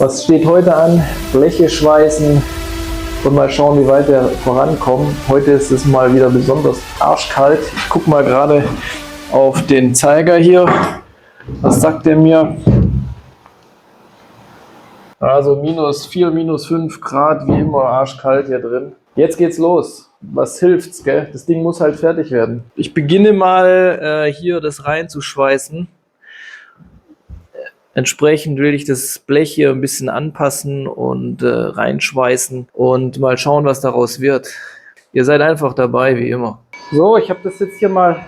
Was steht heute an? Bleche schweißen und mal schauen, wie weit wir vorankommen. Heute ist es mal wieder besonders arschkalt. Ich gucke mal gerade auf den Zeiger hier. Was sagt der mir? Also -4, -5 Grad, wie immer arschkalt hier drin. Jetzt geht's los. Was hilft's, gell? Das Ding muss halt fertig werden. Ich beginne mal hier das reinzuschweißen. Entsprechend will ich das Blech hier ein bisschen anpassen und reinschweißen und mal schauen, was daraus wird. Ihr seid einfach dabei, wie immer. So, ich habe das jetzt hier mal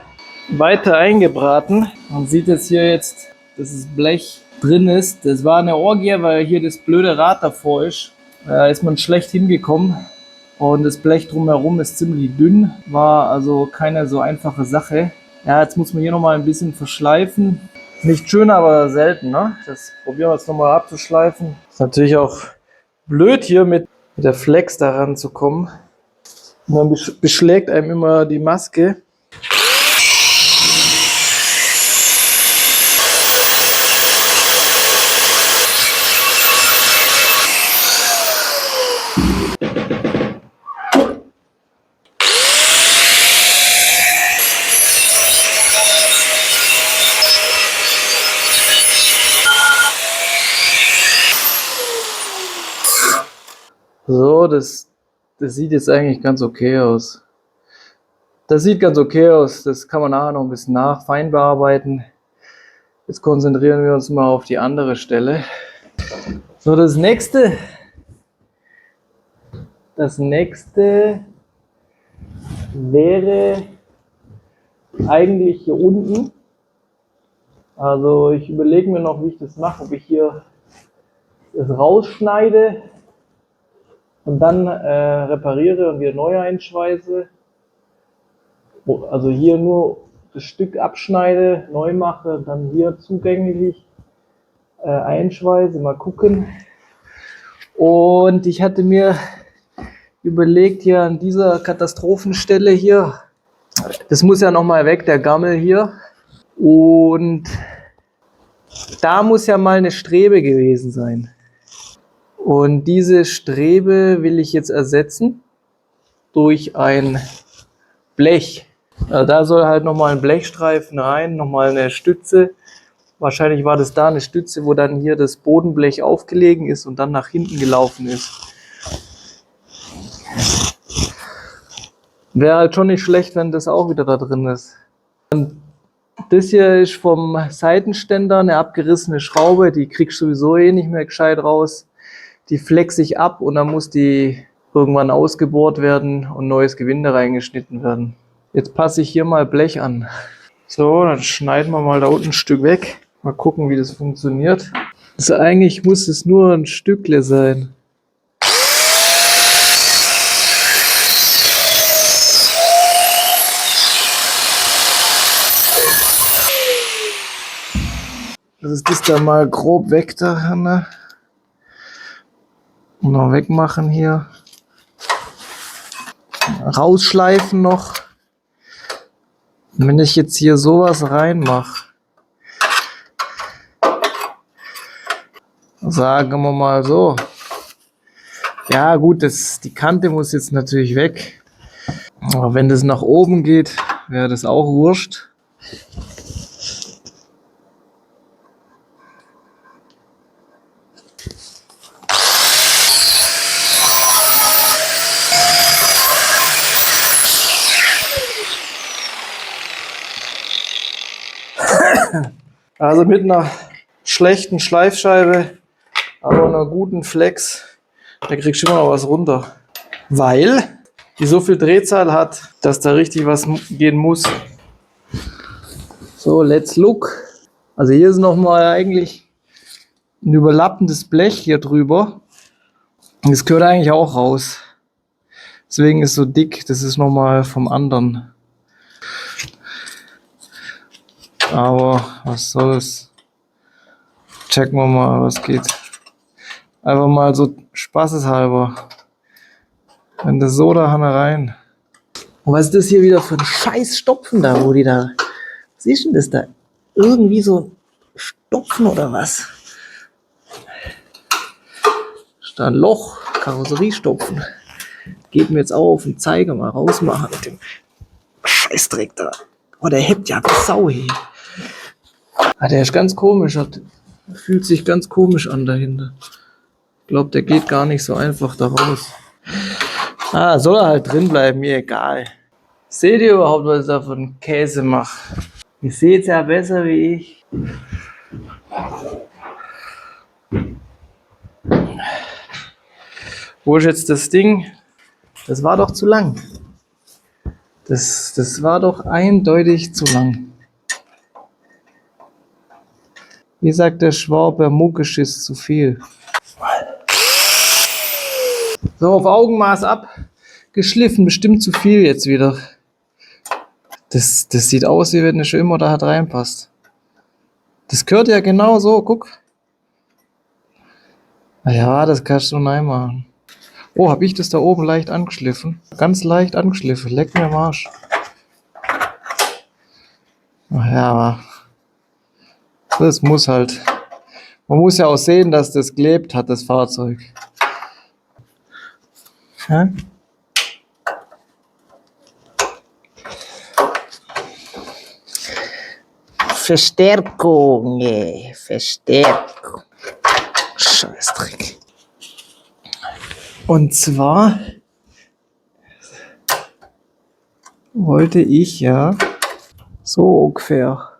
weiter eingebraten. Man sieht jetzt hier dass das Blech drin ist. Das war eine Orgie, weil hier das blöde Rad davor ist. Da ist man schlecht hingekommen. Und das Blech drumherum ist ziemlich dünn. War also keine so einfache Sache. Ja, jetzt muss man hier nochmal ein bisschen verschleifen. Nicht schön, aber selten, ne? Das probieren wir jetzt nochmal abzuschleifen. Ist natürlich auch blöd hier mit der Flex daran zu kommen. Und dann beschlägt einem immer die Maske. So, das sieht jetzt eigentlich ganz okay aus. Das sieht ganz okay aus. Das kann man nachher noch ein bisschen fein bearbeiten. Jetzt konzentrieren wir uns mal auf die andere Stelle. So, das nächste wäre eigentlich hier unten. Also ich überlege mir noch, wie ich das mache, ob ich hier das rausschneide und dann repariere und wieder neu einschweiße. Also hier nur das Stück abschneide, neu mache, dann hier zugänglich einschweiße, mal gucken. Und ich hatte mir überlegt, hier an dieser Katastrophenstelle hier, das muss ja nochmal weg, der Gammel hier. Und da muss ja mal eine Strebe gewesen sein. Und diese Strebe will ich jetzt ersetzen durch ein Blech. Also da soll halt nochmal ein Blechstreifen rein, nochmal eine Stütze. Wahrscheinlich war das da eine Stütze, wo dann hier das Bodenblech aufgelegen ist und dann nach hinten gelaufen ist. Wäre halt schon nicht schlecht, wenn das auch wieder da drin ist. Und das hier ist vom Seitenständer eine abgerissene Schraube, die kriegst du sowieso eh nicht mehr gescheit raus. Die flex ich ab und dann muss die irgendwann ausgebohrt werden und neues Gewinde reingeschnitten werden. Jetzt passe ich hier mal Blech an. So, dann schneiden wir mal da unten ein Stück weg. Mal gucken, wie das funktioniert. Also eigentlich muss es nur ein Stückle sein. Das ist das da mal grob weg da, ne? Und noch wegmachen hier. Rausschleifen noch. Und wenn ich jetzt hier sowas reinmache, sagen wir mal so. Ja gut, die Kante muss jetzt natürlich weg. Aber wenn das nach oben geht, wäre das auch wurscht. Also mit einer schlechten Schleifscheibe, aber einer guten Flex, da kriegst du immer noch was runter. Weil die so viel Drehzahl hat, dass da richtig was gehen muss. So, let's look. Also hier ist nochmal eigentlich ein überlappendes Blech hier drüber. Das gehört eigentlich auch raus. Deswegen ist es so dick, das ist nochmal vom anderen. Aber was soll's. Checken wir mal, was geht. Einfach mal so spaßeshalber. Wenn das so da rein. Und was ist das hier wieder für ein scheiß Stopfen da, wo die da. Was ist denn das da? Irgendwie so ein Stopfen oder was? Da ein Loch, Karosserie stopfen. Geht mir jetzt auch auf den Zeiger, mal rausmachen mit dem Scheißdreck da. Oh, der hebt ja wie Sau hier. Ah, der ist ganz komisch, fühlt sich ganz komisch an dahinter. Ich glaube, der geht gar nicht so einfach da raus. Ah, soll er halt drin bleiben, mir egal. Seht ihr überhaupt, was ich da für einen Käse mache? Ihr seht ja besser wie ich. Wo ist jetzt das Ding? Das war doch zu lang. Das war doch eindeutig zu lang. Wie sagt der Schwaber, Muckeschiss zu viel. So, auf Augenmaß abgeschliffen, bestimmt zu viel jetzt wieder. Das sieht aus, wie wenn der schon immer da hat reinpasst. Das gehört ja genau so, guck. Ja, das kannst du nein machen. Oh, habe ich das da oben leicht angeschliffen? Ganz leicht angeschliffen, leck mir am Arsch. Ach ja, das muss halt. Man muss ja auch sehen, dass das gelebt hat, das Fahrzeug. Hä? Verstärkung, Verstärkung. Scheißdreck. Und zwar wollte ich ja so ungefähr.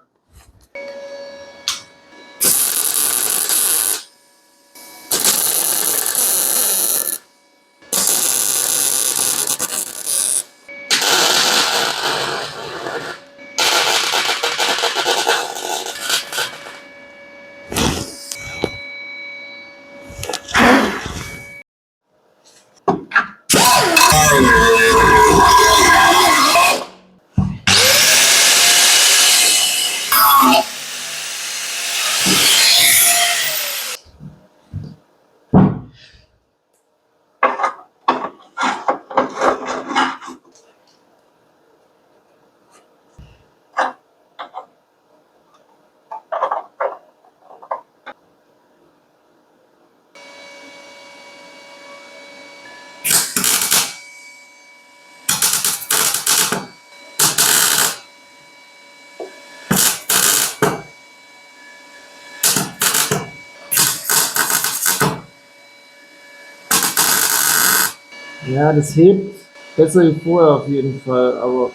Ja, das hebt besser wie vorher auf jeden Fall, aber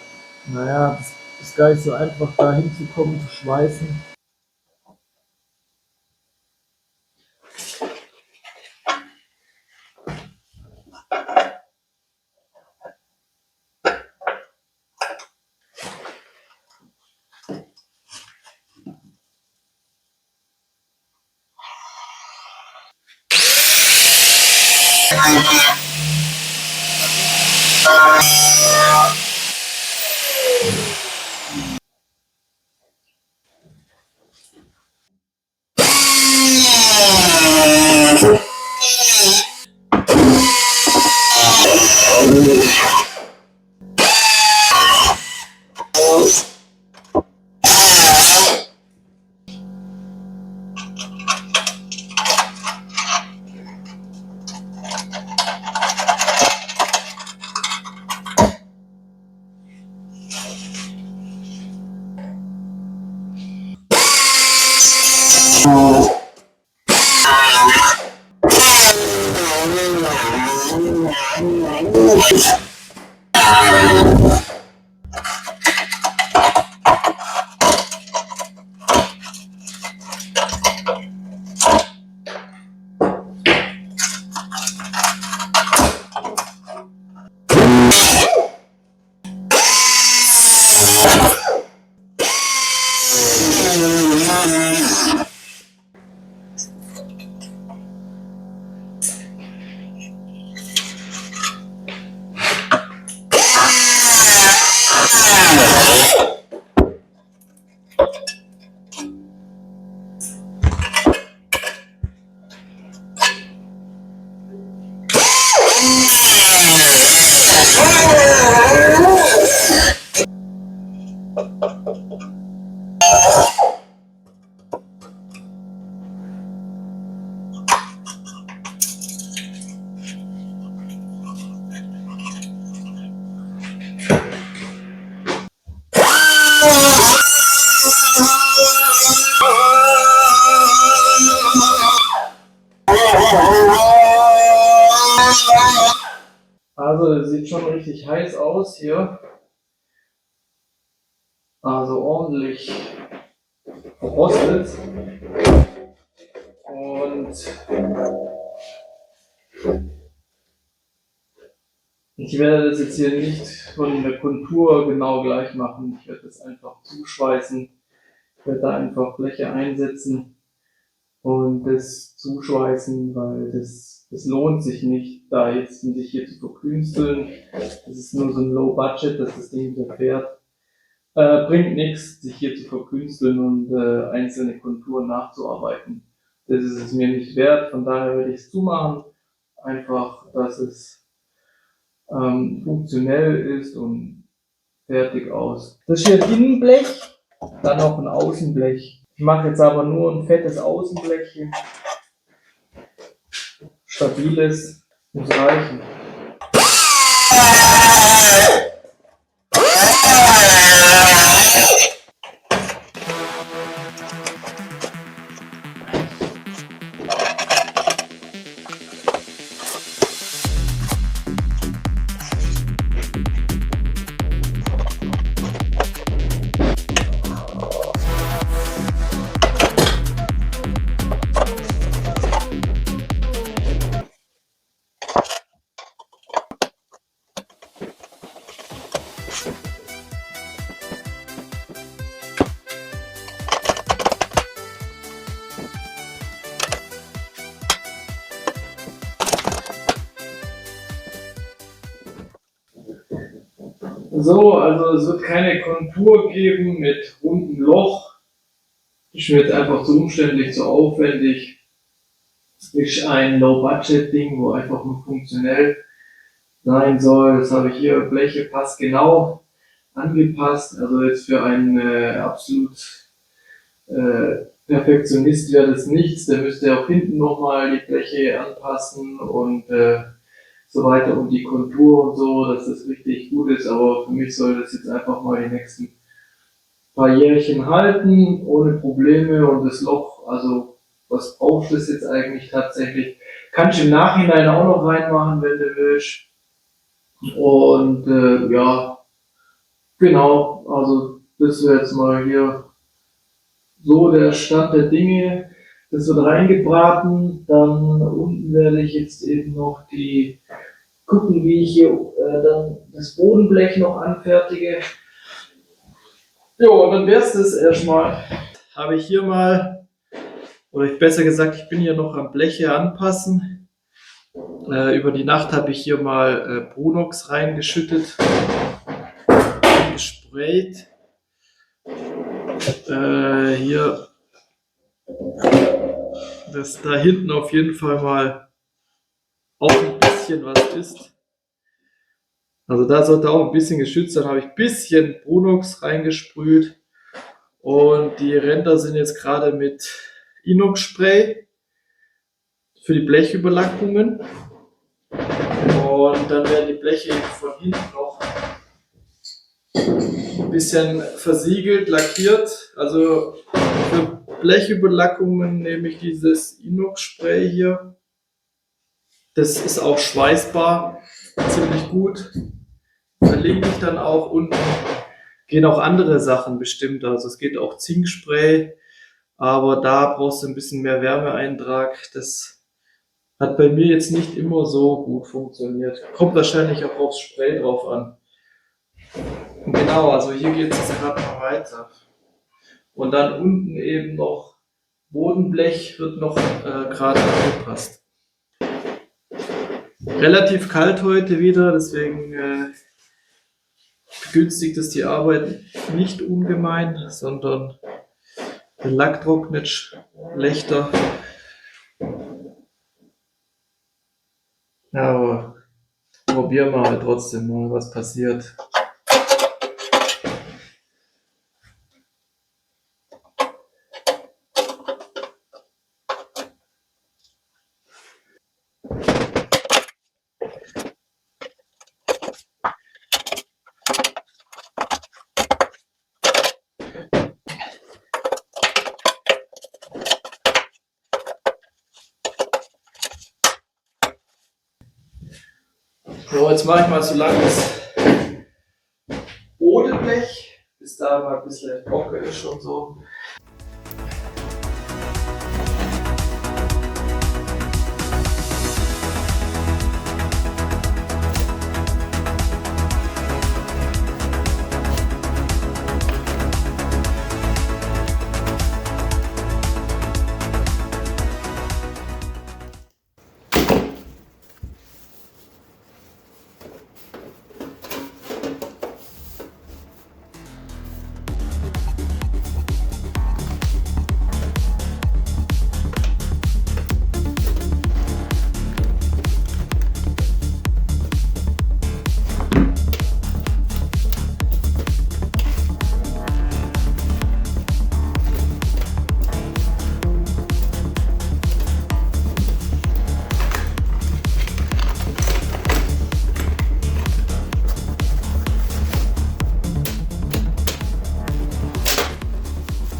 naja, das ist gar nicht so einfach, da hinzukommen, zu schweißen. Also das sieht schon richtig heiß aus hier. Also ordentlich verrostet. Und ich werde das jetzt hier nicht von der Kontur genau gleich machen. Ich werde das einfach zuschweißen. Ich werde da einfach Bleche einsetzen und das zuschweißen, weil das lohnt sich nicht, da jetzt sich hier zu verkünsteln. Das ist nur so ein Low Budget, dass das Ding wieder fährt. Bringt nichts, sich hier zu verkünsteln und einzelne Konturen nachzuarbeiten. Das ist es mir nicht wert, von daher werde ich es zumachen. Einfach, dass es funktionell ist und fertig aus. Das ist hier ein Innenblech, dann noch ein Außenblech. Ich mache jetzt aber nur ein fettes Außenblech hier. Stabiles, muss reichen. So, also es wird keine Kontur geben mit rundem Loch. Das ist mir jetzt einfach zu umständlich, zu aufwendig. Das ist ein Low-Budget-Ding, wo einfach nur funktionell sein soll. Das habe ich hier, Bleche passgenau angepasst. Also jetzt für einen absolut Perfektionist wäre das nichts. Der müsste auch hinten nochmal die Bleche anpassen und so weiter und die Kontur und so, dass das richtig gut ist. Aber für mich soll das jetzt einfach mal die nächsten paar Jährchen halten, ohne Probleme. Und das Loch, also was braucht es jetzt eigentlich tatsächlich? Kannst du im Nachhinein auch noch reinmachen, wenn du willst. Und ja, genau, also das wäre jetzt mal hier so der Stand der Dinge. Das wird reingebraten, dann unten werde ich jetzt eben noch gucken, wie ich hier dann das Bodenblech noch anfertige. Ja, und dann wäre es das erstmal. Habe ich hier mal, oder besser gesagt, ich bin hier noch am Bleche anpassen. Über die Nacht habe ich hier mal Brunox reingeschüttet, gesprayt. Hier, dass da hinten auf jeden Fall mal auch ein bisschen was ist. Also da sollte auch ein bisschen geschützt sein. Habe ich ein bisschen Brunox reingesprüht. Und die Ränder sind jetzt gerade mit Inox-Spray für die Blechüberlackungen. Und dann werden die Bleche von hinten noch ein bisschen versiegelt, lackiert. Also für Blechüberlackungen nehme ich dieses Inox-Spray hier. Das ist auch schweißbar, ziemlich gut. Verlinke ich dann auch unten. Gehen auch andere Sachen bestimmt. Also es geht auch Zinkspray, aber da brauchst du ein bisschen mehr Wärmeeintrag. Das hat bei mir jetzt nicht immer so gut funktioniert. Kommt wahrscheinlich auch aufs Spray drauf an. Genau, also hier geht es jetzt gerade mal weiter. Und dann unten eben noch Bodenblech wird noch gerade angepasst. Relativ kalt heute wieder, deswegen begünstigt es die Arbeit nicht ungemein, sondern der Lack trocknet schlechter. Ja, aber probieren wir halt trotzdem mal, was passiert. So, jetzt mache ich mal so lange das Bodenblech, bis da mal ein bisschen trocken ist und so.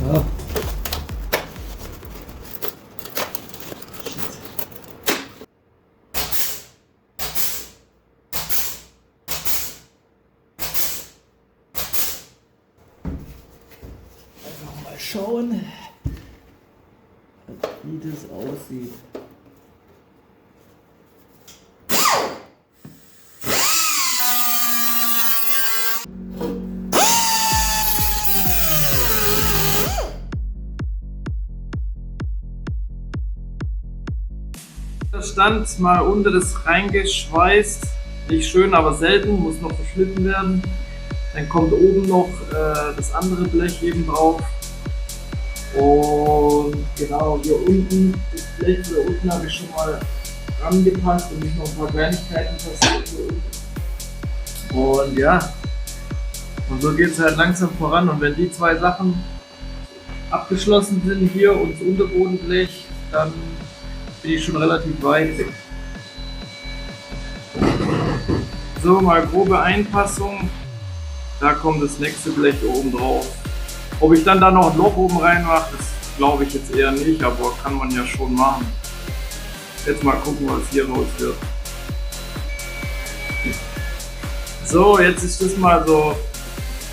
Ja. Einfach mal schauen, wie das aussieht. Das stand mal unter das reingeschweißt, nicht schön, aber selten, muss noch verschliffen werden. Dann kommt oben noch das andere Blech eben drauf. Und genau hier unten, das Blech hier unten habe ich schon mal angepasst und mich noch ein paar Kleinigkeiten passiert hier unten. Und ja, und so geht es halt langsam voran. Und wenn die zwei Sachen abgeschlossen sind hier und das Unterbodenblech, dann bin ich schon relativ weit. So, mal grobe Einpassung. Da kommt das nächste Blech oben drauf. Ob ich dann da noch ein Loch oben rein mache, das glaube ich jetzt eher nicht, aber kann man ja schon machen. Jetzt mal gucken, was hier raus wird. So, jetzt ist das mal so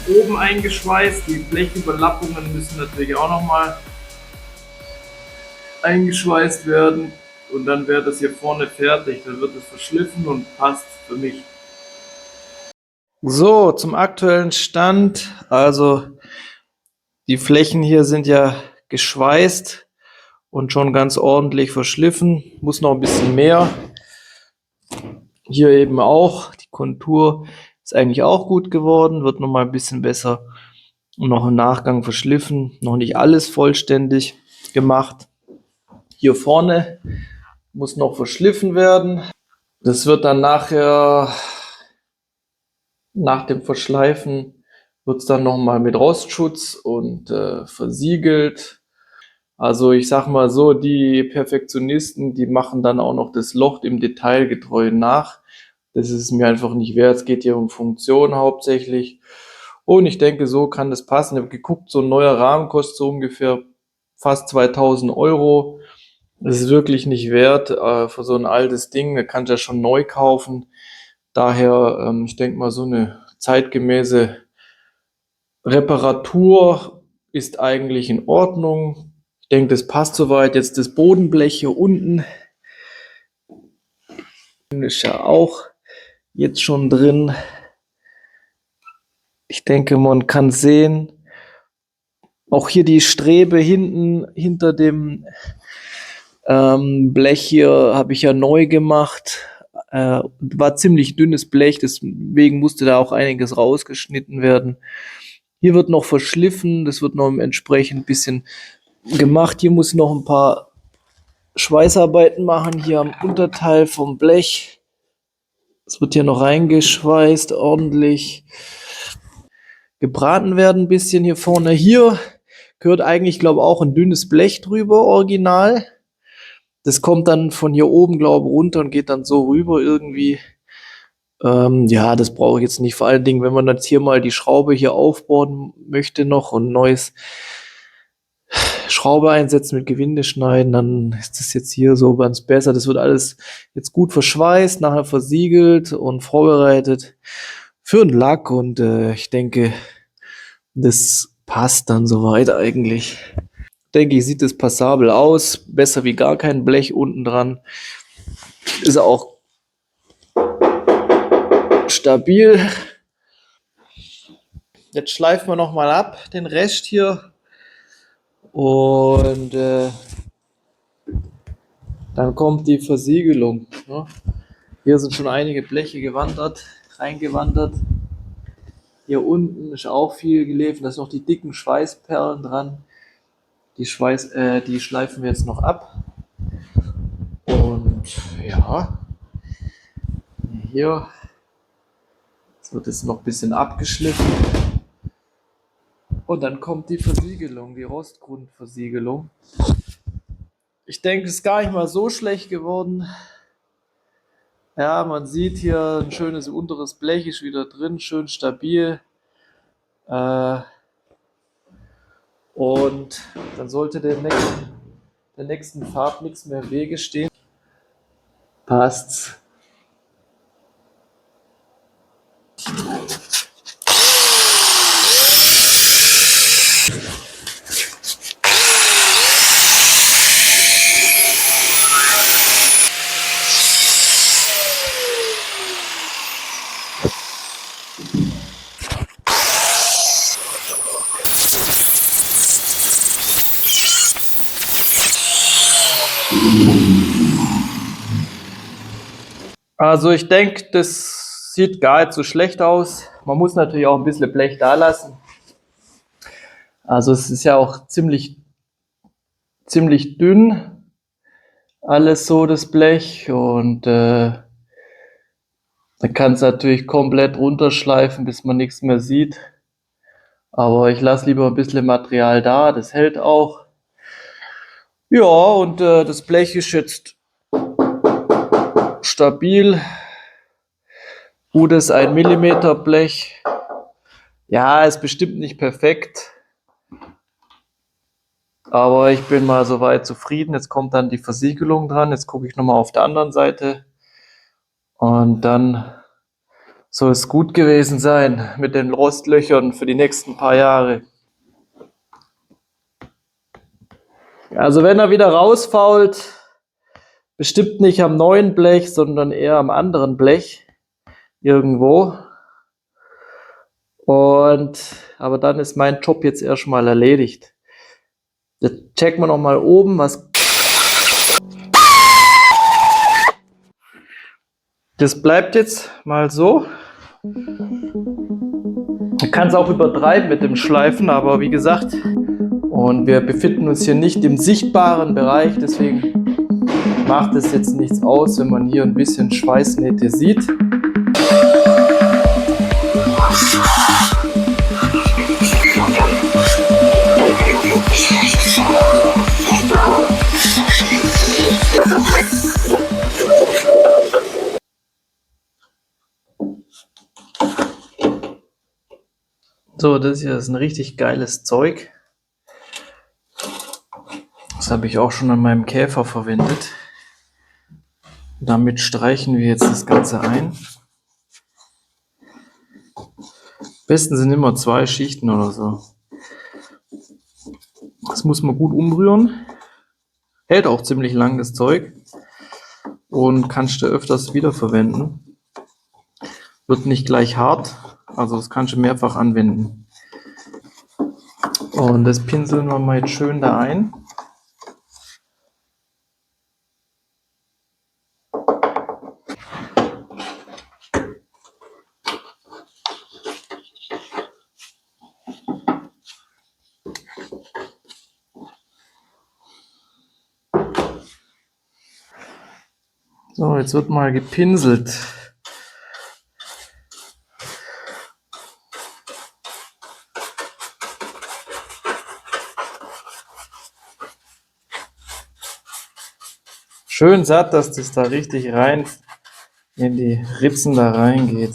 oben eingeschweißt. Die Blechüberlappungen müssen natürlich auch nochmal eingeschweißt werden. Und dann wäre das hier vorne fertig. Dann wird es verschliffen und passt für mich. So, zum aktuellen Stand. Also die Flächen hier sind ja geschweißt und schon ganz ordentlich verschliffen. Muss noch ein bisschen mehr. Hier eben auch. Die Kontur ist eigentlich auch gut geworden. Wird noch mal ein bisschen besser und noch im Nachgang verschliffen. Noch nicht alles vollständig gemacht. Hier vorne muss noch verschliffen werden. Das wird dann nachher, nach dem Verschleifen, wird es dann nochmal mit Rostschutz und versiegelt. Also ich sag mal so, die Perfektionisten, die machen dann auch noch das Loch im Detail getreu nach. Das ist mir einfach nicht wert. Es geht hier um Funktion hauptsächlich. Und ich denke, so kann das passen. Ich habe geguckt, so ein neuer Rahmen kostet so ungefähr fast 2000 Euro. Das ist wirklich nicht wert für so ein altes Ding. Da kannst du ja schon neu kaufen. Daher, ich denke mal, so eine zeitgemäße Reparatur ist eigentlich in Ordnung. Ich denke, das passt soweit. Jetzt das Bodenblech hier unten ist ja auch jetzt schon drin. Ich denke, man kann sehen, auch hier die Strebe hinten, hinter dem Blech hier habe ich ja neu gemacht. War ziemlich dünnes Blech, deswegen musste da auch einiges rausgeschnitten werden. Hier wird noch verschliffen, das wird noch entsprechend ein bisschen gemacht. Hier muss ich noch ein paar Schweißarbeiten machen, hier am Unterteil vom Blech. Es wird hier noch reingeschweißt, ordentlich gebraten werden ein bisschen hier vorne. Hier gehört eigentlich, glaube ich, auch ein dünnes Blech drüber, original. Das kommt dann von hier oben, glaube ich, runter und geht dann so rüber irgendwie. Ja, das brauche ich jetzt nicht. Vor allen Dingen, wenn man jetzt hier mal die Schraube hier aufbauen möchte noch und neues Schraube einsetzen, mit Gewinde schneiden, dann ist das jetzt hier so ganz besser. Das wird alles jetzt gut verschweißt, nachher versiegelt und vorbereitet für einen Lack und ich denke, das passt dann soweit eigentlich. Denke ich, sieht es passabel aus, besser wie gar kein Blech unten dran. Ist auch stabil. Jetzt schleifen wir noch mal ab den Rest hier und dann kommt die Versiegelung. Ne? Hier sind schon einige Bleche reingewandert. Hier unten ist auch viel gelegt. Da sind noch die dicken Schweißperlen dran. Die schleifen wir jetzt noch ab. Und ja, hier jetzt wird es noch ein bisschen abgeschliffen. Und dann kommt die Versiegelung, die Rostgrundversiegelung. Ich denke, es ist gar nicht mal so schlecht geworden. Ja, man sieht hier ein schönes unteres Blech ist wieder drin, schön stabil. Und dann sollte der nächsten Fahrt nichts mehr im Wege stehen. Passt's. Also ich denke, das sieht gar nicht so schlecht aus. Man muss natürlich auch ein bisschen Blech da lassen. Also es ist ja auch ziemlich dünn, alles so das Blech. Und dann kann es natürlich komplett runterschleifen, bis man nichts mehr sieht. Aber ich lasse lieber ein bisschen Material da, das hält auch. Ja, und das Blech ist jetzt stabil. Gutes 1 mm Blech. Ja, ist bestimmt nicht perfekt. Aber ich bin mal soweit zufrieden. Jetzt kommt dann die Versiegelung dran. Jetzt gucke ich nochmal auf der anderen Seite. Und dann soll es gut gewesen sein mit den Rostlöchern für die nächsten paar Jahre. Also wenn er wieder rausfault, bestimmt nicht am neuen Blech, sondern eher am anderen Blech irgendwo. Aber dann ist mein Job jetzt erstmal erledigt. Jetzt checken wir noch mal oben, was. Das bleibt jetzt mal so. Man kann es auch übertreiben mit dem Schleifen, aber wie gesagt, und wir befinden uns hier nicht im sichtbaren Bereich, deswegen macht es jetzt nichts aus, wenn man hier ein bisschen Schweißnähte sieht. So, das hier ist ein richtig geiles Zeug. Das habe ich auch schon an meinem Käfer verwendet. Damit streichen wir jetzt das Ganze ein. Am besten sind immer 2 Schichten oder so. Das muss man gut umrühren. Hält auch ziemlich lang das Zeug. Und kannst du öfters wiederverwenden. Wird nicht gleich hart. Also das kannst du mehrfach anwenden. Und das pinseln wir mal jetzt schön da ein. So, jetzt wird mal gepinselt. Schön satt, dass das da richtig rein in die Ritzen da reingeht.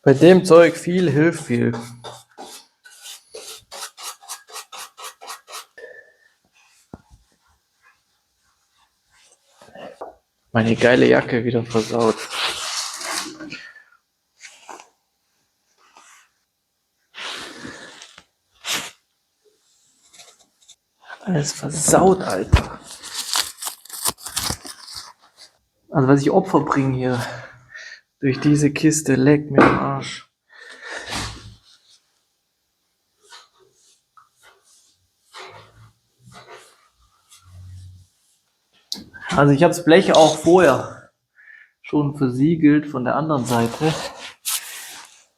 Bei dem Zeug viel hilft viel. Meine geile Jacke wieder versaut. Alles versaut, Alter. Also was ich Opfer bringe hier durch diese Kiste, leck mir am Arsch. Also ich habe das Blech auch vorher schon versiegelt von der anderen Seite,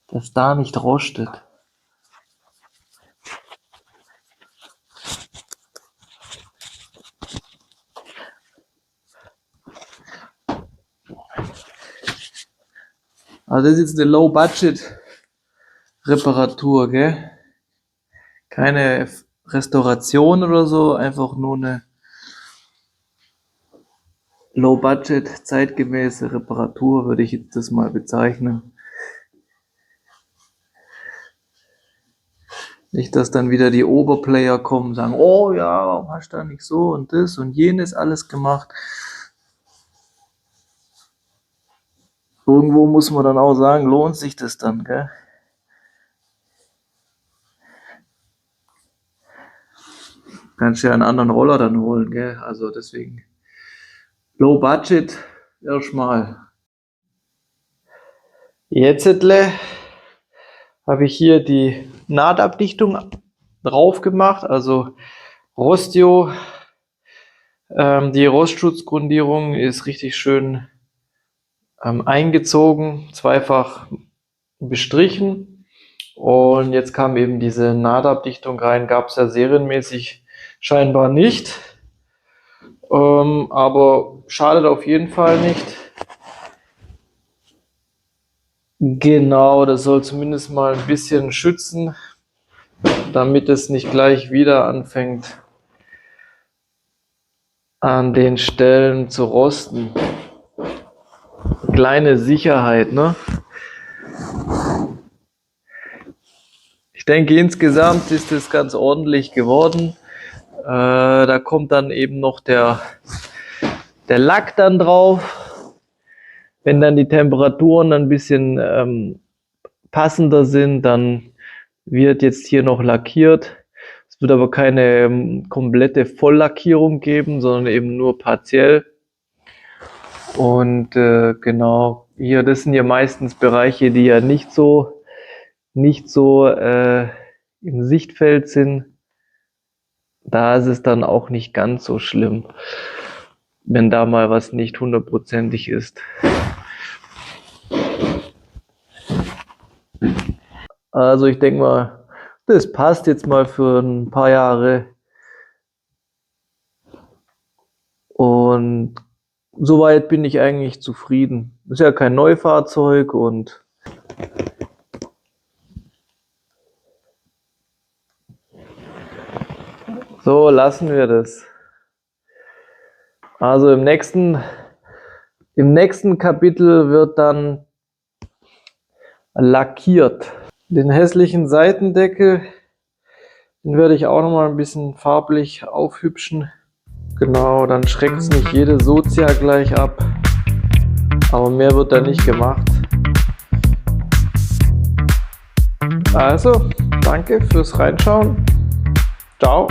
dass da nicht rostet. Also das ist jetzt eine Low-Budget-Reparatur, gell? Keine Restauration oder so, einfach nur eine Low-Budget, zeitgemäße Reparatur, würde ich jetzt das mal bezeichnen. Nicht, dass dann wieder die Oberplayer kommen und sagen, oh ja, warum hast du da nicht so und das und jenes alles gemacht? Irgendwo muss man dann auch sagen, lohnt sich das dann, gell? Kannst ja einen anderen Roller dann holen, gell? Also deswegen Low Budget erstmal. Jetzt habe ich hier die Nahtabdichtung drauf gemacht, also Rostio. Die Rostschutzgrundierung ist richtig schön eingezogen, zweifach bestrichen. Und jetzt kam eben diese Nahtabdichtung rein, gab es ja serienmäßig scheinbar nicht. Aber schadet auf jeden Fall nicht. Genau, das soll zumindest mal ein bisschen schützen, damit es nicht gleich wieder anfängt an den Stellen zu rosten. Kleine Sicherheit, ne? Ich denke, insgesamt ist es ganz ordentlich geworden. Da kommt dann eben noch der Lack dann drauf. Wenn dann die Temperaturen ein bisschen passender sind, dann wird jetzt hier noch lackiert. Es wird aber keine komplette Volllackierung geben, sondern eben nur partiell. Und genau, hier, das sind ja meistens Bereiche, die ja nicht so im Sichtfeld sind. Da ist es dann auch nicht ganz so schlimm, wenn da mal was nicht hundertprozentig ist. Also ich denke mal, das passt jetzt mal für ein paar Jahre. Und soweit bin ich eigentlich zufrieden. Ist ja kein Neufahrzeug und so lassen wir das. Also im nächsten Kapitel wird dann lackiert. Den hässlichen Seitendeckel, den werde ich auch noch mal ein bisschen farblich aufhübschen. Genau, dann schreckt es nicht jede Sozia gleich ab. Aber mehr wird da nicht gemacht. Also, danke fürs Reinschauen. Ciao.